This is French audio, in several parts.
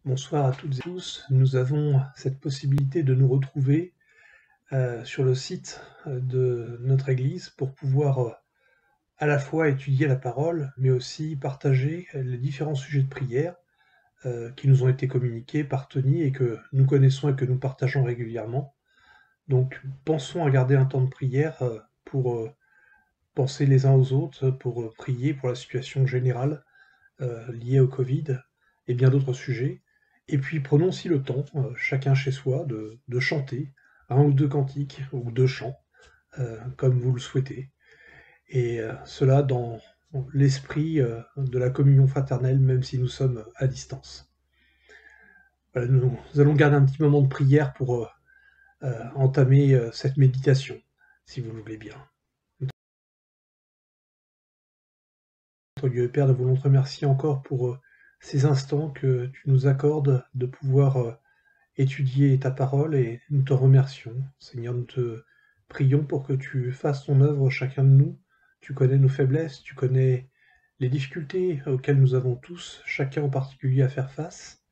Bonsoir à toutes et tous. Nous avons cette possibilité de nous retrouver sur le site de notre Église pour pouvoir à la fois étudier la parole, mais aussi partager les différents sujets de prière qui nous ont été communiqués par Tony et que nous connaissons et que nous partageons régulièrement. Donc pensons à garder un temps de prière pour penser les uns aux autres, pour prier pour la situation générale liée au Covid et bien d'autres sujets. Et puis prenons aussi le temps, chacun chez soi, de chanter un ou deux cantiques ou deux chants, comme vous le souhaitez. Et cela dans l'esprit de la communion fraternelle, même si nous sommes à distance. Voilà, nous allons garder un petit moment de prière pour entamer cette méditation, si vous le voulez bien. Notre Dieu et Père, nous voulons te remercier encore pour ces instants que tu nous accordes de pouvoir étudier ta parole et nous te remercions. Seigneur, nous te prions pour que tu fasses ton œuvre chacun de nous. Tu connais nos faiblesses, tu connais les difficultés auxquelles nous avons tous, chacun en particulier, à faire face.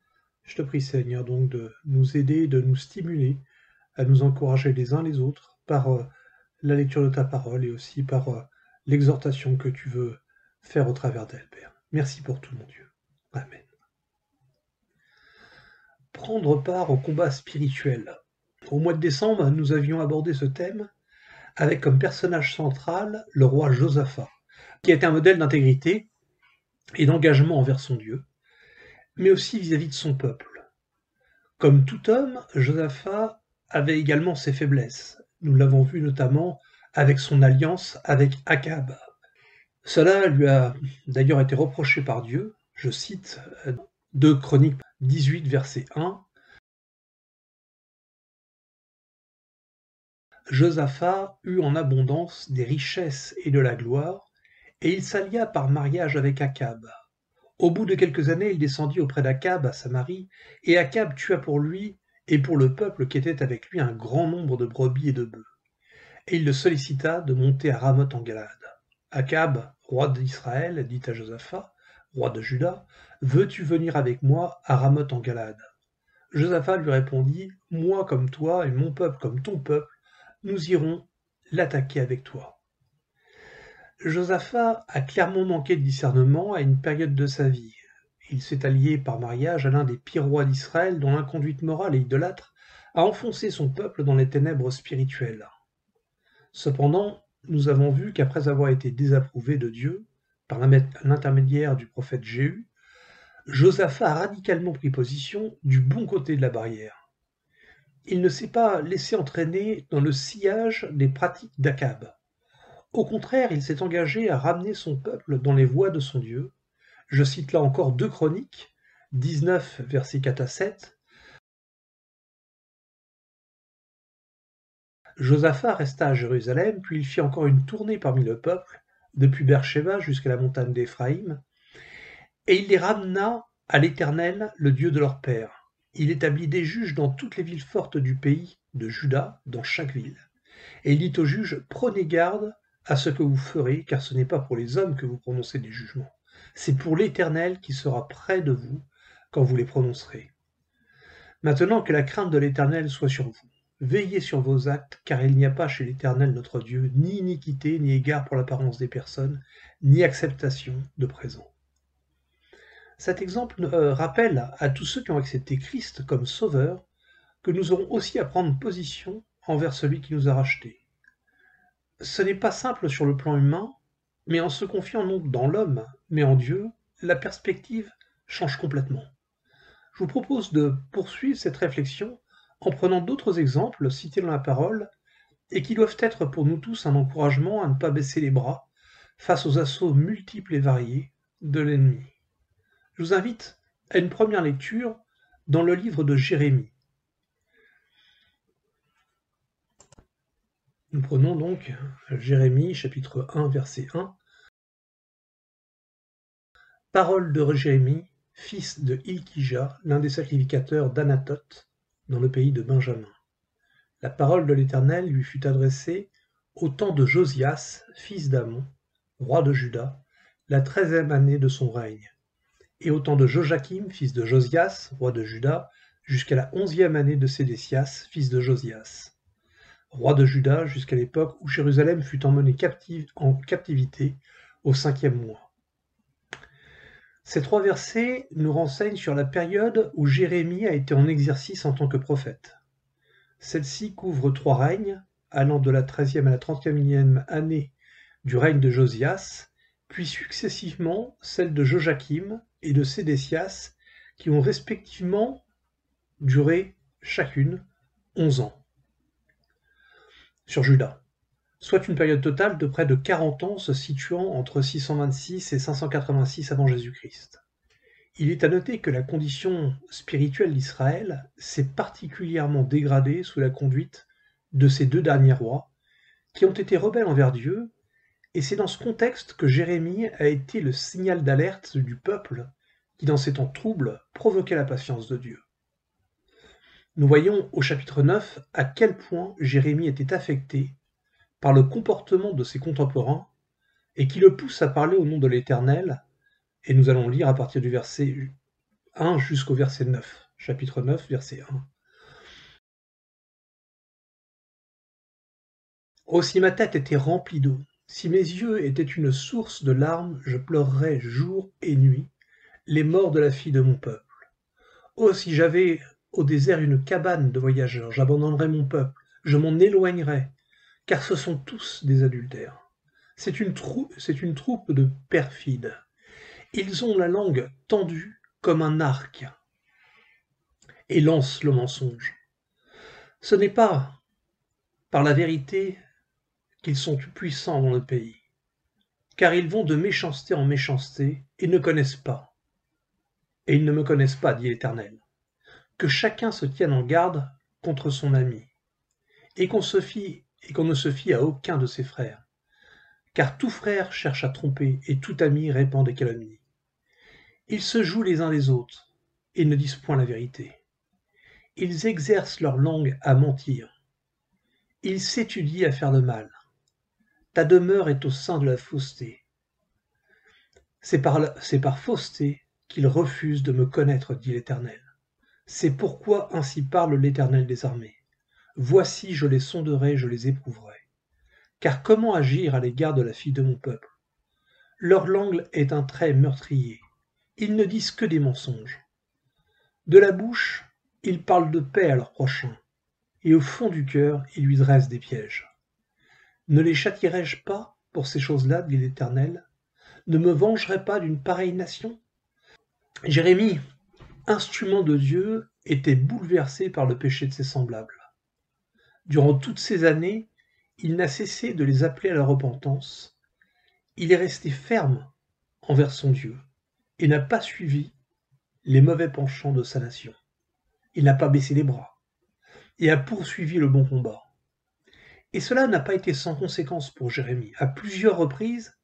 Je te prie, Seigneur, donc de nous aider, de nous stimuler, à nous encourager les uns les autres par la lecture de ta parole et aussi par l'exhortation que tu veux faire au travers d'elle, Père. Merci pour tout, mon Dieu. Amen. Prendre part au combat spirituel. Au mois de décembre, nous avions abordé ce thème avec comme personnage central le roi Josaphat, qui était un modèle d'intégrité et d'engagement envers son Dieu, mais aussi vis-à-vis de son peuple. Comme tout homme, Josaphat avait également ses faiblesses. Nous l'avons vu notamment avec son alliance avec Akab. Cela lui a d'ailleurs été reproché par Dieu, je cite 2 Chroniques 18, verset 1. Josaphat eut en abondance des richesses et de la gloire, et il s'allia par mariage avec Akab. Au bout de quelques années, il descendit auprès d'Akab à Samarie, et Akab tua pour lui et pour le peuple qui était avec lui un grand nombre de brebis et de bœufs. Et il le sollicita de monter à Ramoth en Galade. Akab, roi d'Israël, dit à Josaphat, roi de Juda, « Veux-tu venir avec moi à Ramoth en Galade ?» Josaphat lui répondit, « Moi comme toi et mon peuple comme ton peuple, nous irons l'attaquer avec toi. » Josaphat a clairement manqué de discernement à une période de sa vie. Il s'est allié par mariage à l'un des pires rois d'Israël dont l'inconduite morale et idolâtre a enfoncé son peuple dans les ténèbres spirituelles. Cependant, nous avons vu qu'après avoir été désapprouvé de Dieu, par l'intermédiaire du prophète Jéhu, Josaphat a radicalement pris position du bon côté de la barrière. Il ne s'est pas laissé entraîner dans le sillage des pratiques d'Akab. Au contraire, il s'est engagé à ramener son peuple dans les voies de son Dieu. Je cite là encore 2 Chroniques, 19, versets 4 à 7. Josaphat resta à Jérusalem, puis il fit encore une tournée parmi le peuple, depuis Beersheba jusqu'à la montagne d'Éphraïm, et il les ramena à l'Éternel, le Dieu de leur père. Il établit des juges dans toutes les villes fortes du pays de Juda, dans chaque ville. Et il dit aux juges, prenez garde à ce que vous ferez, car ce n'est pas pour les hommes que vous prononcez des jugements. C'est pour l'Éternel qui sera près de vous quand vous les prononcerez. Maintenant que la crainte de l'Éternel soit sur vous. Veillez sur vos actes, car il n'y a pas chez l'Éternel notre Dieu ni iniquité, ni égard pour l'apparence des personnes, ni acceptation de présents. Cet exemple rappelle à tous ceux qui ont accepté Christ comme sauveur que nous aurons aussi à prendre position envers celui qui nous a rachetés. Ce n'est pas simple sur le plan humain, mais en se confiant non dans l'homme, mais en Dieu, la perspective change complètement. Je vous propose de poursuivre cette réflexion en prenant d'autres exemples cités dans la parole et qui doivent être pour nous tous un encouragement à ne pas baisser les bras face aux assauts multiples et variés de l'ennemi. Je vous invite à une première lecture dans le livre de Jérémie. Nous prenons donc Jérémie, chapitre 1, verset 1. Parole de Jérémie, fils de Hilkija, l'un des sacrificateurs d'Anathoth, dans le pays de Benjamin. La parole de l'Éternel lui fut adressée au temps de Josias, fils d'Amon, roi de Juda, la 13e année de son règne. et au temps de Joachim, fils de Josias, roi de Juda, jusqu'à la 11e année de Sédécias, fils de Josias, roi de Juda, jusqu'à l'époque où Jérusalem fut emmenée en captivité au 5e mois. Ces 3 versets nous renseignent sur la période où Jérémie a été en exercice en tant que prophète. Celle-ci couvre 3 règnes, allant de la 13e à la 31e année du règne de Josias, puis successivement celle de Joachim et de Sédécias, qui ont respectivement duré chacune 11 ans sur Juda, soit une période totale de près de 40 ans se situant entre 626 et 586 avant Jésus-Christ. Il est à noter que la condition spirituelle d'Israël s'est particulièrement dégradée sous la conduite de ces 2 derniers rois, qui ont été rebelles envers Dieu, et c'est dans ce contexte que Jérémie a été le signal d'alerte du peuple qui, dans ces temps troubles, provoquait la patience de Dieu. Nous voyons au chapitre 9 à quel point Jérémie était affecté par le comportement de ses contemporains et qui le pousse à parler au nom de l'Éternel, et nous allons lire à partir du verset 1 jusqu'au verset 9, chapitre 9, verset 1. Oh, si ma tête était remplie d'eau, si mes yeux étaient une source de larmes, je pleurerais jour et nuit les morts de la fille de mon peuple. Oh, si j'avais au désert une cabane de voyageurs, j'abandonnerais mon peuple, je m'en éloignerais, car ce sont tous des adultères. C'est une troupe de perfides. Ils ont la langue tendue comme un arc et lancent le mensonge. Ce n'est pas par la vérité qu'ils sont puissants dans le pays, car ils vont de méchanceté en méchanceté et ne connaissent pas. Et ils ne me connaissent pas, dit l'Éternel. Que chacun se tienne en garde contre son ami, et qu'on ne se fie à aucun de ses frères, car tout frère cherche à tromper et tout ami répand des calomnies. Ils se jouent les uns les autres et ne disent point la vérité. Ils exercent leur langue à mentir. Ils s'étudient à faire le mal. Ta demeure est au sein de la fausseté. C'est par fausseté qu'ils refusent de me connaître, dit l'Éternel. C'est pourquoi ainsi parle l'Éternel des armées. Voici, je les sonderai, je les éprouverai. Car comment agir à l'égard de la fille de mon peuple? Leur langue est un trait meurtrier. Ils ne disent que des mensonges. De la bouche, ils parlent de paix à leur prochain, et au fond du cœur, ils lui dressent des pièges. Ne les châtierai-je pas pour ces choses-là, dit l'Éternel? Ne me vengerai pas d'une pareille nation? Jérémie, instrument de Dieu, était bouleversé par le péché de ses semblables. Durant toutes ces années, il n'a cessé de les appeler à la repentance. Il est resté ferme envers son Dieu et n'a pas suivi les mauvais penchants de sa nation. Il n'a pas baissé les bras et a poursuivi le bon combat. Et cela n'a pas été sans conséquence pour Jérémie. À plusieurs reprises,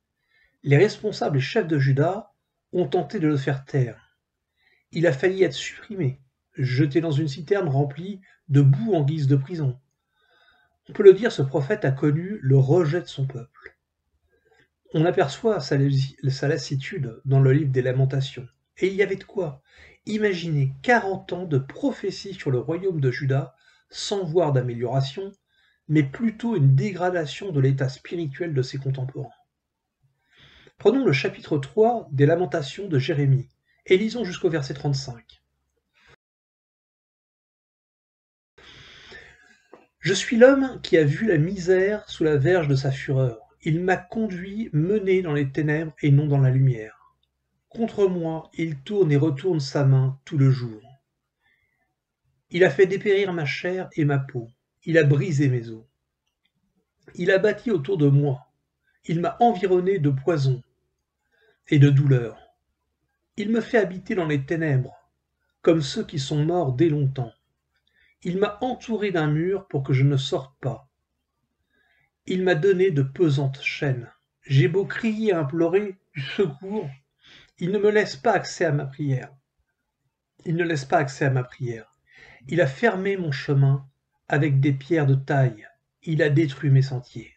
les responsables et chefs de Juda ont tenté de le faire taire. Il a failli être supprimé, jeté dans une citerne remplie de boue en guise de prison. On peut le dire, ce prophète a connu le rejet de son peuple. On aperçoit sa lassitude dans le livre des Lamentations. Et il y avait de quoi. Imaginez 40 ans de prophétie sur le royaume de Juda sans voir d'amélioration, mais plutôt une dégradation de l'état spirituel de ses contemporains. Prenons le chapitre 3 des Lamentations de Jérémie et lisons jusqu'au verset 35. Je suis l'homme qui a vu la misère sous la verge de sa fureur. Il m'a conduit, mené dans les ténèbres et non dans la lumière. Contre moi, il tourne et retourne sa main tout le jour. Il a fait dépérir ma chair et ma peau. Il a brisé mes os. Il a bâti autour de moi. Il m'a environné de poison et de douleur. Il me fait habiter dans les ténèbres, comme ceux qui sont morts dès longtemps. Il m'a entouré d'un mur pour que je ne sorte pas. Il m'a donné de pesantes chaînes. J'ai beau crier et implorer du secours, il ne me laisse pas accès à ma prière. Il ne laisse pas accès à ma prière. Il a fermé mon chemin avec des pierres de taille. Il a détruit mes sentiers.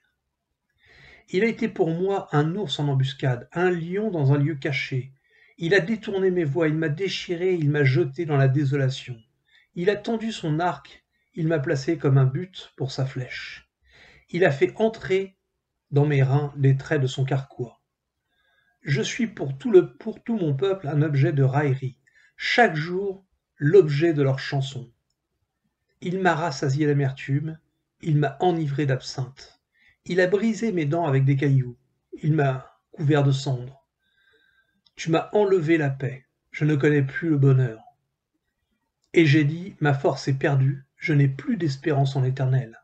Il a été pour moi un ours en embuscade, un lion dans un lieu caché. Il a détourné mes voies, il m'a déchiré, il m'a jeté dans la désolation. Il a tendu son arc, il m'a placé comme un but pour sa flèche. Il a fait entrer dans mes reins les traits de son carquois. Je suis pour tout mon peuple un objet de raillerie, chaque jour l'objet de leurs chansons. Il m'a rassasié d'amertume, il m'a enivré d'absinthe. Il a brisé mes dents avec des cailloux, il m'a couvert de cendres. Tu m'as enlevé la paix, je ne connais plus le bonheur. Et j'ai dit, ma force est perdue, je n'ai plus d'espérance en l'Éternel.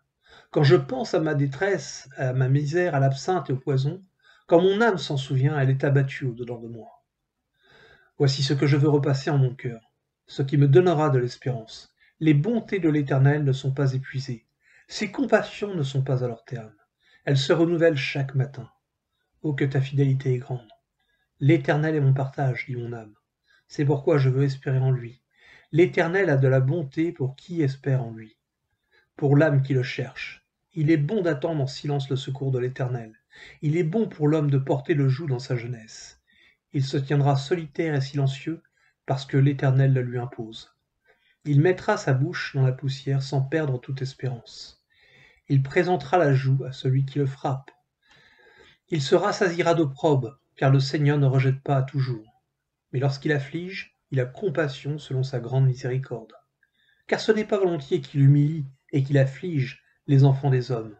Quand je pense à ma détresse, à ma misère, à l'absinthe et au poison, quand mon âme s'en souvient, elle est abattue au-dedans de moi. Voici ce que je veux repasser en mon cœur, ce qui me donnera de l'espérance. Les bontés de l'Éternel ne sont pas épuisées, ses compassions ne sont pas à leur terme. Elles se renouvellent chaque matin. Oh, que ta fidélité est grande. L'Éternel est mon partage, dit mon âme. C'est pourquoi je veux espérer en lui. L'Éternel a de la bonté pour qui espère en lui. Pour l'âme qui le cherche. Il est bon d'attendre en silence le secours de l'Éternel. Il est bon pour l'homme de porter le joug dans sa jeunesse. Il se tiendra solitaire et silencieux parce que l'Éternel le lui impose. Il mettra sa bouche dans la poussière sans perdre toute espérance. Il présentera la joue à celui qui le frappe. Il se rassasiera d'opprobre, car le Seigneur ne rejette pas à toujours. Mais lorsqu'il afflige, il a compassion selon sa grande miséricorde. Car ce n'est pas volontiers qu'il humilie et qu'il afflige les enfants des hommes.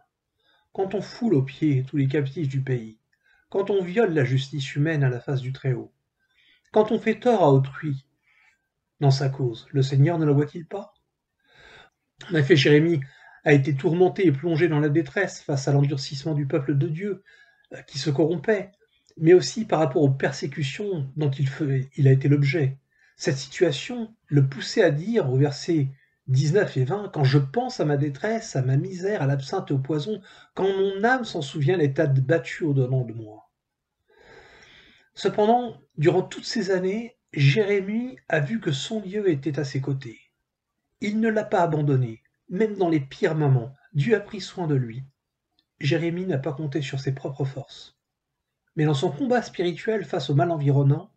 Quand on foule aux pieds tous les captifs du pays, quand on viole la justice humaine à la face du Très-Haut, quand on fait tort à autrui dans sa cause, le Seigneur ne le voit-il pas? En effet, Jérémie a été tourmenté et plongé dans la détresse face à l'endurcissement du peuple de Dieu qui se corrompait, mais aussi par rapport aux persécutions dont il a été l'objet. Cette situation le poussait à dire, au verset 19 et 20, « Quand je pense à ma détresse, à ma misère, à l'absinthe et au poison, quand mon âme s'en souvient, elle est abattue au-dedans de moi. » Cependant, durant toutes ces années, Jérémie a vu que son Dieu était à ses côtés. Il ne l'a pas abandonné, même dans les pires moments. Dieu a pris soin de lui. Jérémie n'a pas compté sur ses propres forces. Mais dans son combat spirituel face au mal environnant,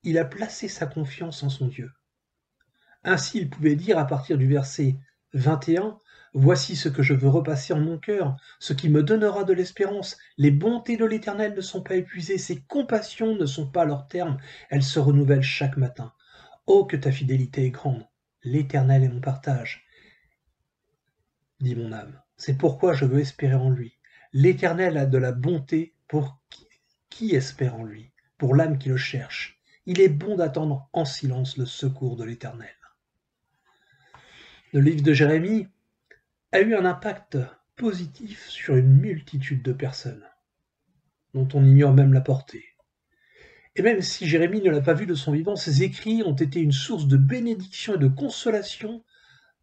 il a placé sa confiance en son Dieu. Ainsi, il pouvait dire à partir du verset 21, « Voici ce que je veux repasser en mon cœur, ce qui me donnera de l'espérance. Les bontés de l'Éternel ne sont pas épuisées, ses compassions ne sont pas à leur terme, elles se renouvellent chaque matin. Oh, que ta fidélité est grande. L'Éternel est mon partage, dit mon âme. C'est pourquoi je veux espérer en lui. L'Éternel a de la bonté pour qui espère en lui, pour l'âme qui le cherche. Il est bon d'attendre en silence le secours de l'Éternel. » Le livre de Jérémie a eu un impact positif sur une multitude de personnes, dont on ignore même la portée. Et même si Jérémie ne l'a pas vu de son vivant, ses écrits ont été une source de bénédiction et de consolation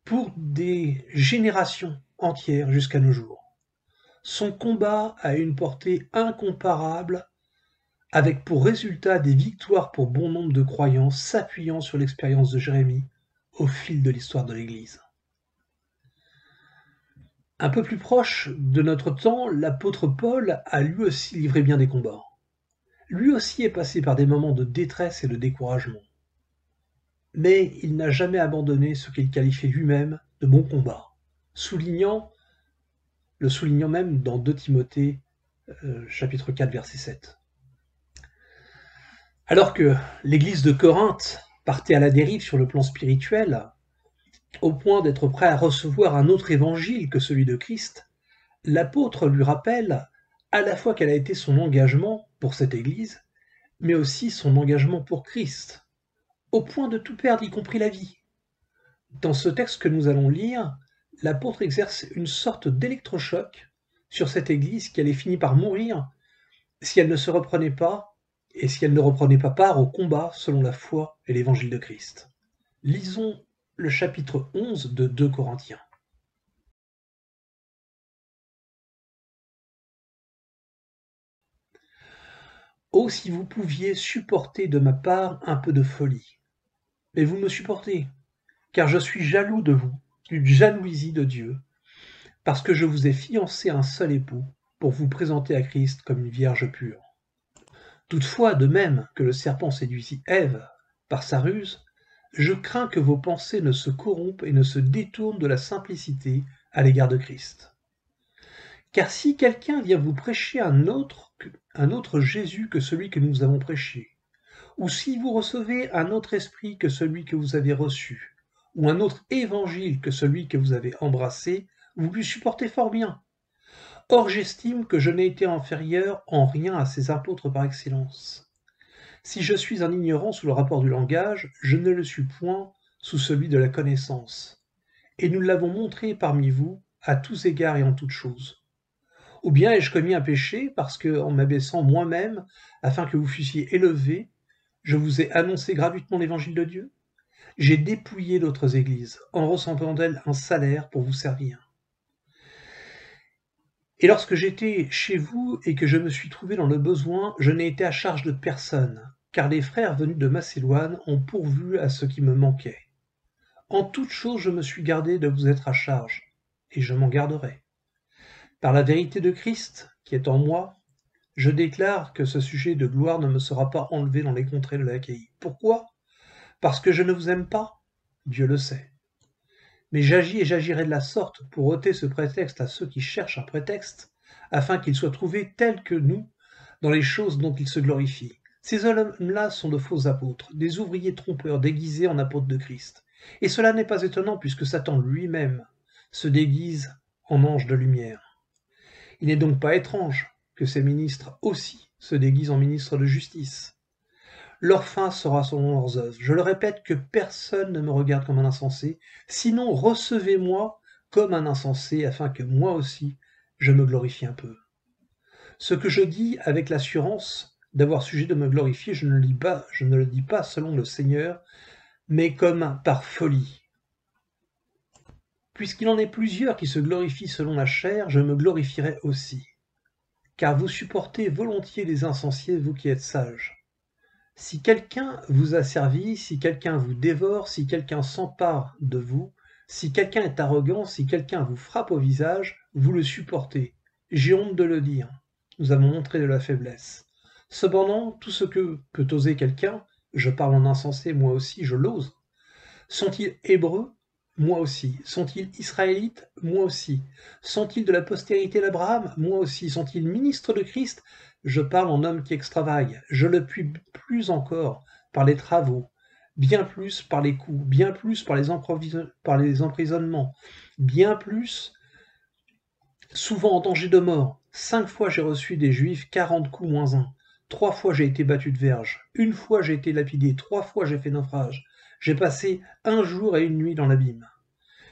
pour des générations entières jusqu'à nos jours. Son combat a une portée incomparable, avec pour résultat des victoires pour bon nombre de croyants s'appuyant sur l'expérience de Jérémie au fil de l'histoire de l'Église. Un peu plus proche de notre temps, l'apôtre Paul a lui aussi livré bien des combats. Lui aussi est passé par des moments de détresse et de découragement. Mais il n'a jamais abandonné ce qu'il qualifiait lui-même de bon combat, le soulignant même dans 2 Timothée chapitre 4 verset 7. Alors que l'église de Corinthe partait à la dérive sur le plan spirituel, au point d'être prêt à recevoir un autre évangile que celui de Christ, l'apôtre lui rappelle à la fois quel a été son engagement pour cette église, mais aussi son engagement pour Christ, au point de tout perdre, y compris la vie. Dans ce texte que nous allons lire, l'apôtre exerce une sorte d'électrochoc sur cette église qui allait finir par mourir si elle ne se reprenait pas et si elle ne reprenait pas part au combat selon la foi et l'évangile de Christ. Lisons le chapitre 11 de 2 Corinthiens. Oh, si vous pouviez supporter de ma part un peu de folie. Mais vous me supportez, car je suis jaloux de vous, d'une jalousie de Dieu, parce que je vous ai fiancé à un seul époux, pour vous présenter à Christ comme une vierge pure. Toutefois, de même que le serpent séduisit Ève par sa ruse, je crains que vos pensées ne se corrompent et ne se détournent de la simplicité à l'égard de Christ. Car si quelqu'un vient vous prêcher un autre Jésus que celui que nous avons prêché, ou si vous recevez un autre esprit que celui que vous avez reçu, ou un autre évangile que celui que vous avez embrassé, vous lui supportez fort bien. Or j'estime que je n'ai été inférieur en rien à ces apôtres par excellence. Si je suis un ignorant sous le rapport du langage, je ne le suis point sous celui de la connaissance. Et nous l'avons montré parmi vous, à tous égards et en toutes choses. Ou bien ai-je commis un péché parce que, en m'abaissant moi-même, afin que vous fussiez élevés, je vous ai annoncé gratuitement l'évangile de Dieu? J'ai dépouillé d'autres églises, en recevant d'elles un salaire pour vous servir. Et lorsque j'étais chez vous et que je me suis trouvé dans le besoin, je n'ai été à charge de personne, car les frères venus de Macédoine ont pourvu à ce qui me manquait. En toute chose je me suis gardé de vous être à charge, et je m'en garderai. Par la vérité de Christ, qui est en moi, je déclare que ce sujet de gloire ne me sera pas enlevé dans les contrées de l'Achaïe. Pourquoi? Parce que je ne vous aime pas? Dieu le sait. Mais j'agis et j'agirai de la sorte pour ôter ce prétexte à ceux qui cherchent un prétexte, afin qu'ils soient trouvés tels que nous dans les choses dont ils se glorifient. Ces hommes-là sont de faux apôtres, des ouvriers trompeurs déguisés en apôtres de Christ. Et cela n'est pas étonnant puisque Satan lui-même se déguise en ange de lumière. Il n'est donc pas étrange que ces ministres aussi se déguisent en ministres de justice. Leur fin sera selon leurs œuvres. Je le répète, que personne ne me regarde comme un insensé, sinon recevez-moi comme un insensé, afin que moi aussi je me glorifie un peu. Ce que je dis avec l'assurance d'avoir sujet de me glorifier, je ne le dis pas selon le Seigneur, mais comme par folie. Puisqu'il en est plusieurs qui se glorifient selon la chair, je me glorifierai aussi. Car vous supportez volontiers les insensés, vous qui êtes sages. Si quelqu'un vous a servi, si quelqu'un vous dévore, si quelqu'un s'empare de vous, si quelqu'un est arrogant, si quelqu'un vous frappe au visage, vous le supportez. J'ai honte de le dire. Nous avons montré de la faiblesse. Cependant, tout ce que peut oser quelqu'un, je parle en insensé, moi aussi, je l'ose. Sont-ils hébreux? Moi aussi. Sont-ils israélites? Moi aussi. Sont-ils de la postérité d'Abraham? Moi aussi. Sont-ils ministres de Christ? Je parle en homme qui extravague. Je le puis plus encore par les travaux, bien plus par les coups, bien plus par les emprisonnements, bien plus souvent en danger de mort. 5 fois j'ai reçu des Juifs 40 coups moins 1. 3 fois j'ai été battu de verge. 1 fois j'ai été lapidé. 3 fois j'ai fait naufrage. J'ai passé 1 jour et 1 nuit dans l'abîme.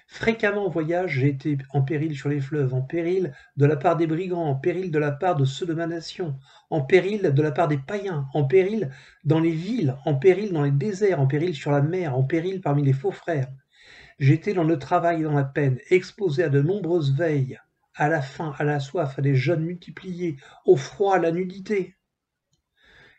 Fréquemment en voyage, j'ai été en péril sur les fleuves, en péril de la part des brigands, en péril de la part de ceux de ma nation, en péril de la part des païens, en péril dans les villes, en péril dans les déserts, en péril sur la mer, en péril parmi les faux frères. J'étais dans le travail et dans la peine, exposé à de nombreuses veilles, à la faim, à la soif, à des jeûnes multipliés, au froid, à la nudité.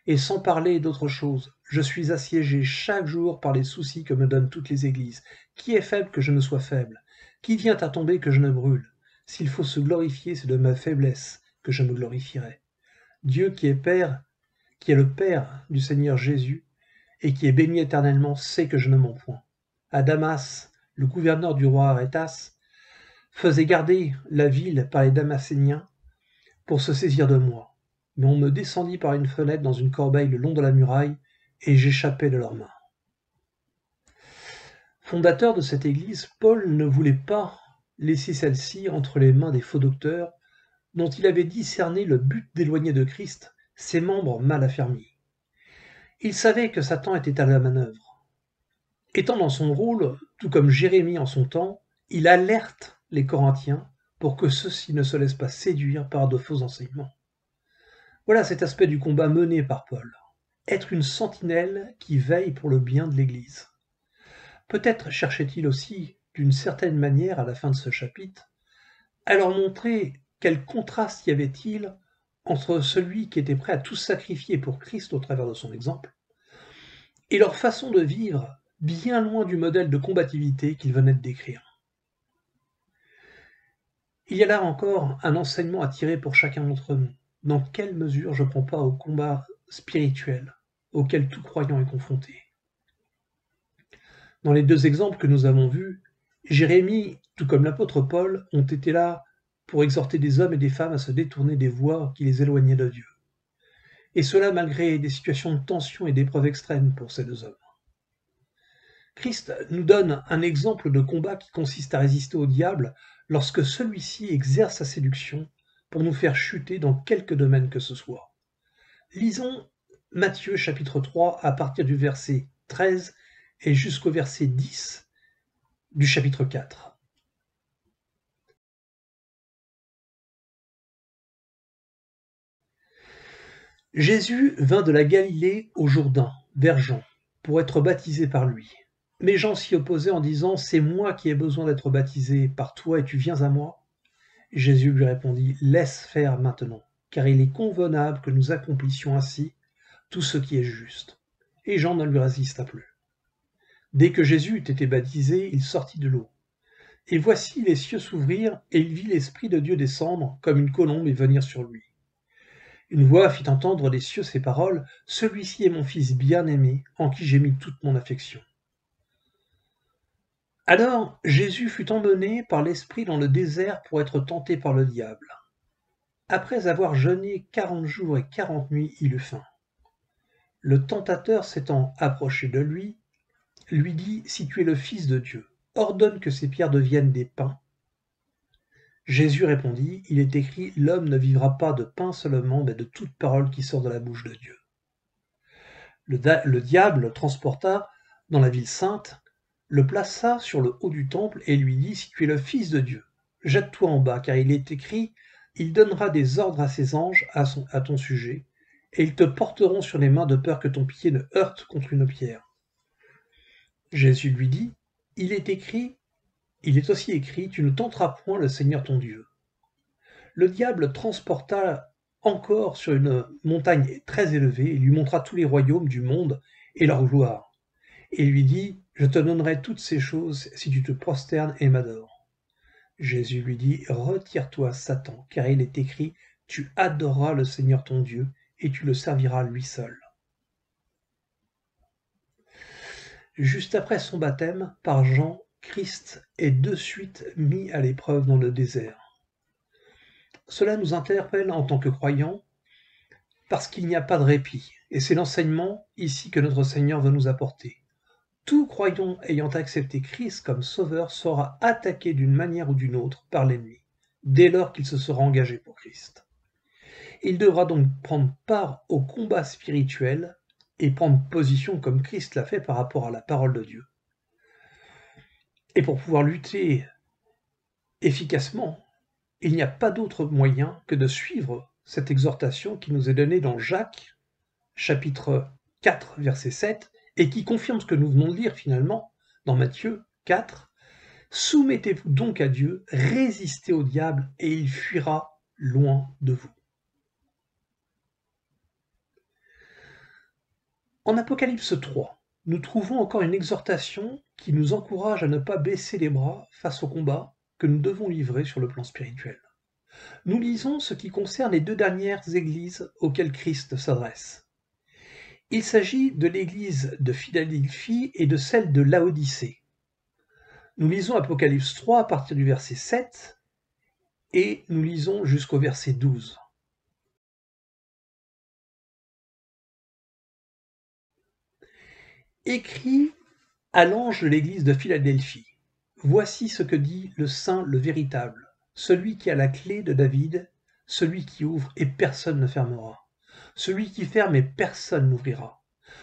Et sans parler d'autre chose, je suis assiégé chaque jour par les soucis que me donnent toutes les églises. Qui est faible que je ne sois faible? Qui vient à tomber que je ne brûle? S'il faut se glorifier, c'est de ma faiblesse que je me glorifierai. Dieu qui est Père, qui est le Père du Seigneur Jésus, et qui est béni éternellement, sait que je ne mens point. À Damas, le gouverneur du roi Arétas faisait garder la ville par les Damascéniens pour se saisir de moi. Mais on me descendit par une fenêtre dans une corbeille le long de la muraille, et j'échappais de leurs mains. Fondateur de cette église, Paul ne voulait pas laisser celle-ci entre les mains des faux docteurs, dont il avait discerné le but d'éloigner de Christ ses membres mal affermis. Il savait que Satan était à la manœuvre. Étant dans son rôle, tout comme Jérémie en son temps, il alerte les Corinthiens pour que ceux-ci ne se laissent pas séduire par de faux enseignements. Voilà cet aspect du combat mené par Paul. Être une sentinelle qui veille pour le bien de l'Église. Peut-être cherchait-il aussi, d'une certaine manière, à la fin de ce chapitre, à leur montrer quel contraste y avait-il entre celui qui était prêt à tout sacrifier pour Christ au travers de son exemple, et leur façon de vivre bien loin du modèle de combativité qu'il venait de décrire. Il y a là encore un enseignement à tirer pour chacun d'entre nous. Dans quelle mesure je prends part au combat spirituel auquel tout croyant est confronté. Dans les deux exemples que nous avons vus, Jérémie, tout comme l'apôtre Paul, ont été là pour exhorter des hommes et des femmes à se détourner des voies qui les éloignaient de Dieu. Et cela malgré des situations de tension et d'épreuves extrêmes pour ces deux hommes. Christ nous donne un exemple de combat qui consiste à résister au diable lorsque celui-ci exerce sa séduction pour nous faire chuter dans quelque domaine que ce soit. Lisons Matthieu chapitre 3 à partir du verset 13 et jusqu'au verset 10 du chapitre 4. Jésus vint de la Galilée au Jourdain, vers Jean, pour être baptisé par lui. Mais Jean s'y opposait en disant « C'est moi qui ai besoin d'être baptisé par toi et tu viens à moi ?» Jésus lui répondit « Laisse faire maintenant, car il est convenable que nous accomplissions ainsi tout ce qui est juste. » Et Jean ne lui résista plus. Dès que Jésus eut été baptisé, il sortit de l'eau. Et voici les cieux s'ouvrirent, et il vit l'Esprit de Dieu descendre comme une colombe et venir sur lui. Une voix fit entendre des cieux ces paroles, « Celui-ci est mon Fils bien-aimé, en qui j'ai mis toute mon affection. » Alors Jésus fut emmené par l'Esprit dans le désert pour être tenté par le diable. Après avoir jeûné 40 jours et 40 nuits, il eut faim. Le tentateur s'étant approché de lui, lui dit « Si tu es le Fils de Dieu, ordonne que ces pierres deviennent des pains. » Jésus répondit « Il est écrit, l'homme ne vivra pas de pain seulement, mais de toute parole qui sort de la bouche de Dieu. » Le diable le transporta dans la ville sainte, le plaça sur le haut du temple et lui dit « Si tu es le Fils de Dieu, jette-toi en bas, car il est écrit, il donnera des ordres à ses anges à ton sujet, et ils te porteront sur les mains de peur que ton pied ne heurte contre une pierre. » Jésus lui dit « Il est aussi écrit, tu ne tenteras point le Seigneur ton Dieu. » Le diable transporta encore sur une montagne très élevée et lui montra tous les royaumes du monde et leur gloire, et lui dit « Je te donnerai toutes ces choses si tu te prosternes et m'adores. » Jésus lui dit « Retire-toi, Satan, car il est écrit, tu adoreras le Seigneur ton Dieu et tu le serviras lui seul. » Juste après son baptême par Jean, Christ est de suite mis à l'épreuve dans le désert. Cela nous interpelle en tant que croyants parce qu'il n'y a pas de répit, et c'est l'enseignement ici que notre Seigneur veut nous apporter. Tout croyant ayant accepté Christ comme sauveur sera attaqué d'une manière ou d'une autre par l'ennemi, dès lors qu'il se sera engagé pour Christ. Il devra donc prendre part au combat spirituel et prendre position comme Christ l'a fait par rapport à la parole de Dieu. Et pour pouvoir lutter efficacement, il n'y a pas d'autre moyen que de suivre cette exhortation qui nous est donnée dans Jacques, chapitre 4, verset 7, et qui confirme ce que nous venons de lire finalement dans Matthieu 4. « Soumettez-vous donc à Dieu, résistez au diable, et il fuira loin de vous. » En Apocalypse 3, nous trouvons encore une exhortation qui nous encourage à ne pas baisser les bras face au combat que nous devons livrer sur le plan spirituel. Nous lisons ce qui concerne les deux dernières églises auxquelles Christ s'adresse. Il s'agit de l'église de Philadelphie et de celle de Laodicée. Nous lisons Apocalypse 3 à partir du verset 7 et nous lisons jusqu'au verset 12. Écrit à l'ange de l'église de Philadelphie. Voici ce que dit le saint, le véritable, celui qui a la clé de David, celui qui ouvre et personne ne fermera, celui qui ferme et personne n'ouvrira.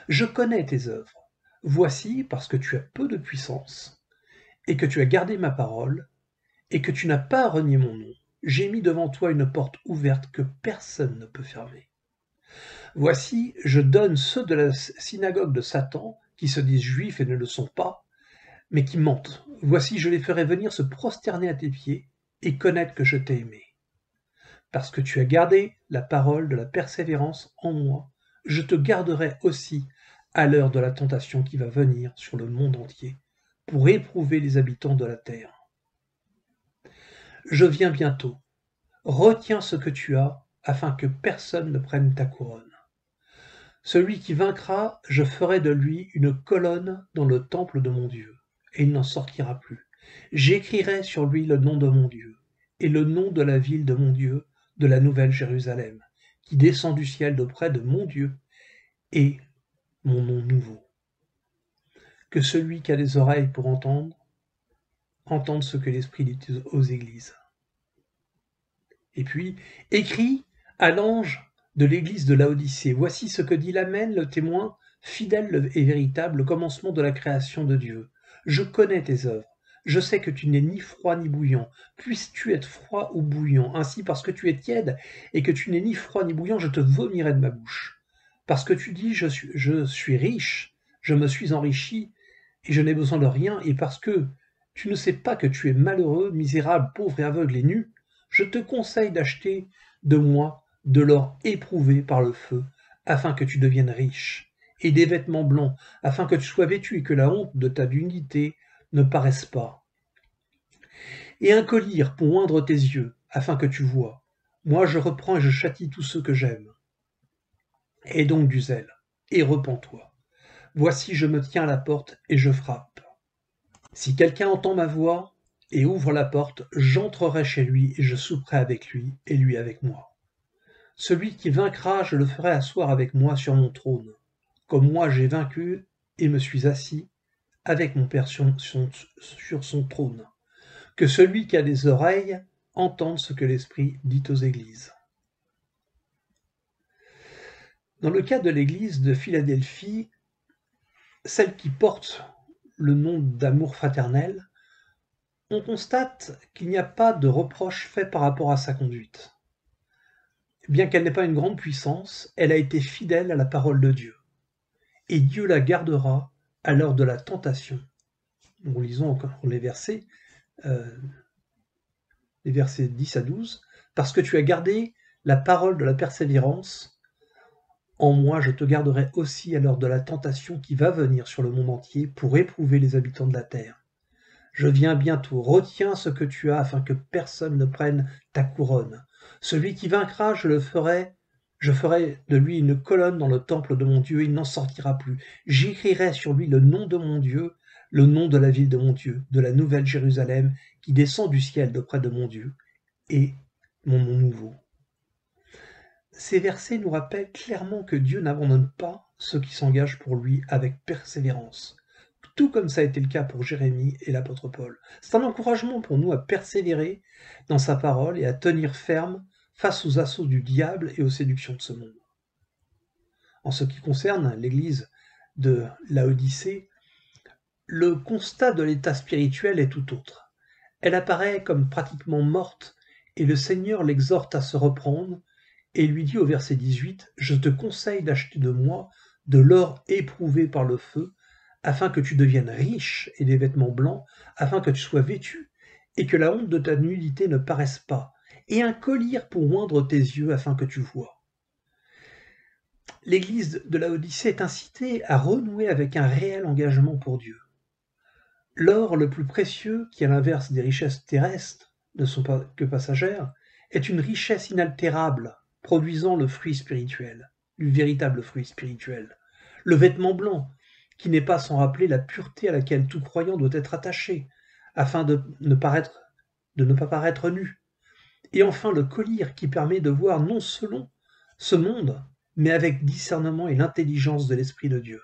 Je connais tes œuvres. Voici, parce que tu as peu de puissance, et que tu as gardé ma parole, et que tu n'as pas renié mon nom, j'ai mis devant toi une porte ouverte que personne ne peut fermer. Voici, je donne ceux de la synagogue de Satan, qui se disent juifs et ne le sont pas, mais qui mentent. Voici, je les ferai venir se prosterner à tes pieds et connaître que je t'ai aimé. Parce que tu as gardé la parole de la persévérance en moi, je te garderai aussi à l'heure de la tentation qui va venir sur le monde entier, pour éprouver les habitants de la terre. Je viens bientôt. Retiens ce que tu as, afin que personne ne prenne ta couronne. Celui qui vaincra, je ferai de lui une colonne dans le temple de mon Dieu, et il n'en sortira plus. J'écrirai sur lui le nom de mon Dieu, et le nom de la ville de mon Dieu, de la nouvelle Jérusalem, qui descend du ciel d'auprès de mon Dieu, et mon nom nouveau. Que celui qui a des oreilles pour entendre, entende ce que l'Esprit dit aux églises. Et puis, écrit à l'ange de l'église de Laodicée, voici ce que dit l'Amen, le témoin, fidèle et véritable, le commencement de la création de Dieu. Je connais tes œuvres. Je sais que tu n'es ni froid ni bouillant. Puisses-tu être froid ou bouillant. Ainsi, parce que tu es tiède et que tu n'es ni froid ni bouillant, je te vomirai de ma bouche. Parce que tu dis, je suis riche, je me suis enrichi et je n'ai besoin de rien, et parce que tu ne sais pas que tu es malheureux, misérable, pauvre et aveugle et nu, je te conseille d'acheter de moi de l'or éprouvé par le feu, afin que tu deviennes riche, et des vêtements blancs, afin que tu sois vêtu et que la honte de ta dignité ne paraisse pas. Et un collier pour oindre tes yeux, afin que tu vois. Moi je reprends et je châtie tous ceux que j'aime. Aie donc du zèle, et repens-toi. Voici je me tiens à la porte et je frappe. Si quelqu'un entend ma voix et ouvre la porte, j'entrerai chez lui et je souperai avec lui et lui avec moi. Celui qui vaincra, je le ferai asseoir avec moi sur mon trône, comme moi j'ai vaincu et me suis assis avec mon Père sur son trône. Que celui qui a des oreilles entende ce que l'Esprit dit aux églises. Dans le cas de l'église de Philadelphie, celle qui porte le nom d'amour fraternel, on constate qu'il n'y a pas de reproche fait par rapport à sa conduite. Bien qu'elle n'ait pas une grande puissance, elle a été fidèle à la parole de Dieu. Et Dieu la gardera à l'heure de la tentation. Nous lisons encore les versets 10 à 12. Parce que tu as gardé la parole de la persévérance, en moi je te garderai aussi à l'heure de la tentation qui va venir sur le monde entier pour éprouver les habitants de la terre. Je viens bientôt, retiens ce que tu as afin que personne ne prenne ta couronne. Celui qui vaincra, je ferai de lui une colonne dans le temple de mon Dieu, il n'en sortira plus. J'écrirai sur lui le nom de mon Dieu, le nom de la ville de mon Dieu, de la nouvelle Jérusalem, qui descend du ciel d'auprès de mon Dieu, et mon nom nouveau. Ces versets nous rappellent clairement que Dieu n'abandonne pas ceux qui s'engagent pour lui avec persévérance, tout comme ça a été le cas pour Jérémie et l'apôtre Paul. C'est un encouragement pour nous à persévérer dans sa parole et à tenir ferme face aux assauts du diable et aux séductions de ce monde. En ce qui concerne l'église de Laodicée, le constat de l'état spirituel est tout autre. Elle apparaît comme pratiquement morte et le Seigneur l'exhorte à se reprendre et lui dit au verset 18 « Je te conseille d'acheter de moi de l'or éprouvé par le feu, afin que tu deviennes riche et des vêtements blancs, afin que tu sois vêtu et que la honte de ta nudité ne paraisse pas, et un collier pour oindre tes yeux afin que tu vois. » L'église de Laodicée est incitée à renouer avec un réel engagement pour Dieu. L'or le plus précieux, qui à l'inverse des richesses terrestres ne sont pas que passagères, est une richesse inaltérable, produisant le fruit spirituel, le véritable fruit spirituel. Le vêtement blanc, qui n'est pas sans rappeler la pureté à laquelle tout croyant doit être attaché, afin de ne pas paraître nu. Et enfin le collier qui permet de voir non selon ce monde, mais avec discernement et l'intelligence de l'Esprit de Dieu.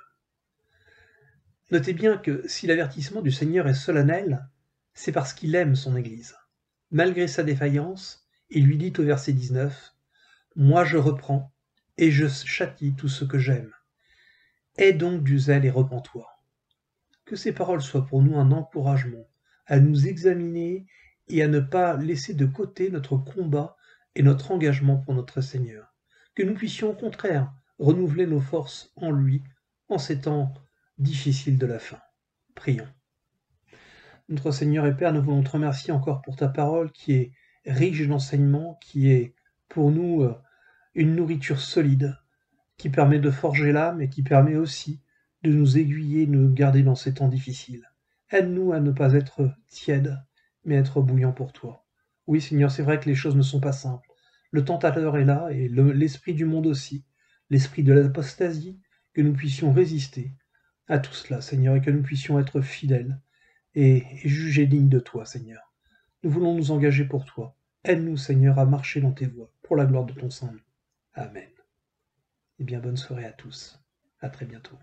Notez bien que si l'avertissement du Seigneur est solennel, c'est parce qu'il aime son Église. Malgré sa défaillance, il lui dit au verset 19 « Moi je reprends et je châtie tout ce que j'aime. Aie donc du zèle et repens-toi. » Que ces paroles soient pour nous un encouragement à nous examiner et à ne pas laisser de côté notre combat et notre engagement pour notre Seigneur. Que nous puissions au contraire renouveler nos forces en lui en ces temps difficiles de la fin. Prions. Notre Seigneur et Père, nous voulons te remercier encore pour ta parole qui est riche d'enseignements, qui est pour nous une nourriture solide, qui permet de forger l'âme et qui permet aussi de nous aiguiller, de nous garder dans ces temps difficiles. Aide-nous à ne pas être tièdes, mais être bouillants pour toi. Oui, Seigneur, c'est vrai que les choses ne sont pas simples. Le tentateur est là et l'esprit du monde aussi. l'esprit de l'apostasie, que nous puissions résister à tout cela, Seigneur, et que nous puissions être fidèles et jugés dignes de toi, Seigneur. Nous voulons nous engager pour toi. Aide-nous, Seigneur, à marcher dans tes voies, pour la gloire de ton Saint-Nom. Amen. Et bien, bonne soirée à tous. À très bientôt.